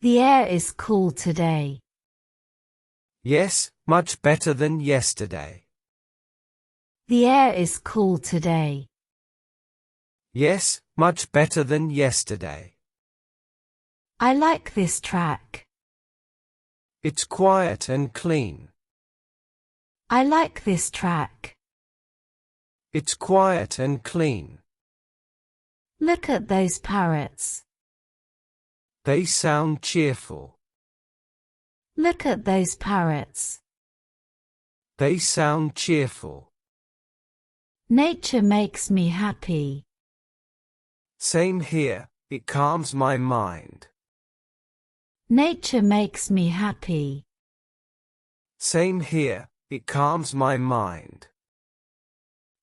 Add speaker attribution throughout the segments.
Speaker 1: The air is cool today.
Speaker 2: Yes, much better than yesterday.
Speaker 1: The air is cool today.
Speaker 2: Yes, much better than yesterday.
Speaker 1: I like this track.
Speaker 2: It's quiet and clean.
Speaker 1: I like this track.
Speaker 2: It's quiet and clean.
Speaker 1: Look at those parrots.
Speaker 2: They sound cheerful.
Speaker 1: Look at those parrots.
Speaker 2: They sound cheerful.
Speaker 1: Nature makes me happy.
Speaker 2: Same here, it calms my mind.
Speaker 1: Nature makes me happy.
Speaker 2: Same here, it calms my mind.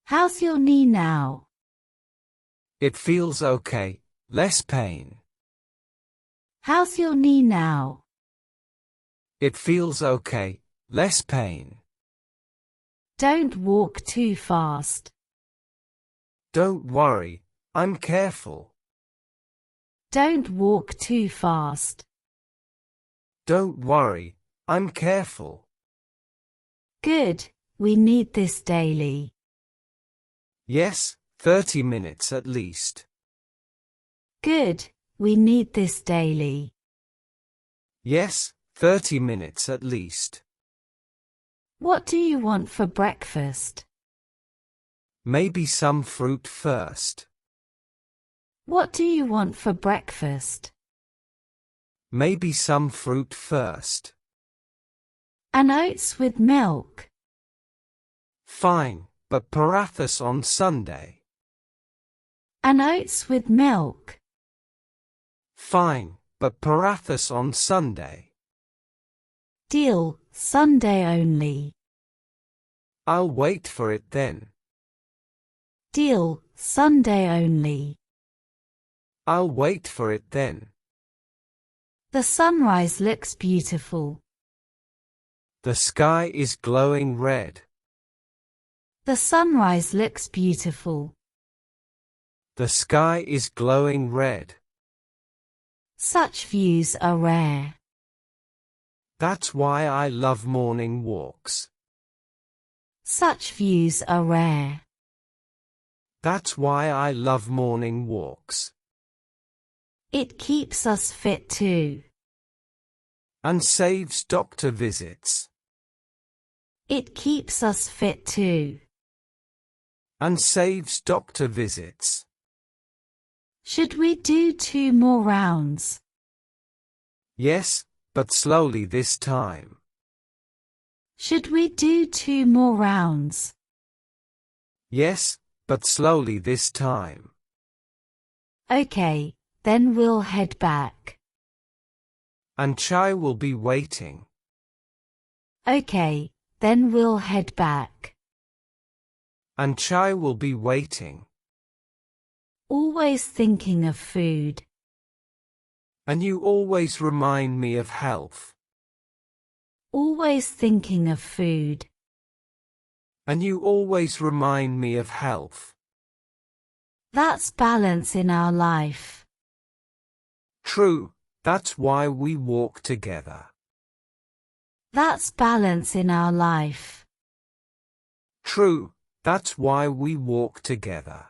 Speaker 1: How's your knee now?
Speaker 2: It feels okay, less pain.
Speaker 1: How's your knee now?
Speaker 2: It feels okay, less pain.
Speaker 1: Don't walk too fast.
Speaker 2: Don't worry, I'm careful.
Speaker 1: Don't walk too fast.
Speaker 2: Don't worry, I'm careful.
Speaker 1: Good, we need this daily.
Speaker 2: Yes, 30 minutes at least.
Speaker 1: Good, we need this daily.
Speaker 2: Yes, 30 minutes at least.
Speaker 1: What do you want for breakfast?
Speaker 2: Maybe some fruit first.
Speaker 1: What do you want for breakfast?
Speaker 2: Maybe some fruit first.
Speaker 1: An oats with milk.
Speaker 2: Fine, but parathas on Sunday.
Speaker 1: An oats with milk.
Speaker 2: Fine, but parathas on Sunday.
Speaker 1: Deal, Sunday only.
Speaker 2: I'll wait for it then.
Speaker 1: Deal, Sunday only.
Speaker 2: I'll wait for it then.
Speaker 1: The sunrise looks beautiful.
Speaker 2: The sky is glowing red.
Speaker 1: The sunrise looks beautiful.
Speaker 2: The sky is glowing red.
Speaker 1: Such views are rare.
Speaker 2: That's why I love morning walks.
Speaker 1: Such views are rare.
Speaker 2: That's why I love morning walks.
Speaker 1: It keeps us fit too.
Speaker 2: And saves doctor visits.
Speaker 1: It keeps us fit too.
Speaker 2: And saves doctor visits.
Speaker 1: Should we do 2 more rounds?
Speaker 2: Yes, but slowly this time.
Speaker 1: Should we do 2 more rounds?
Speaker 2: Yes, but slowly this time.
Speaker 1: Okay, then we'll head back.
Speaker 2: And Chai will be waiting.
Speaker 1: Okay, then we'll head back.
Speaker 2: And Chai will be waiting.
Speaker 1: Always thinking of food.
Speaker 2: And you always remind me of health.
Speaker 1: Always thinking of food.
Speaker 2: And you always remind me of health.
Speaker 1: That's balance in our life.
Speaker 2: True, that's why we walk together.
Speaker 1: That's balance in our life.
Speaker 2: True, that's why we walk together.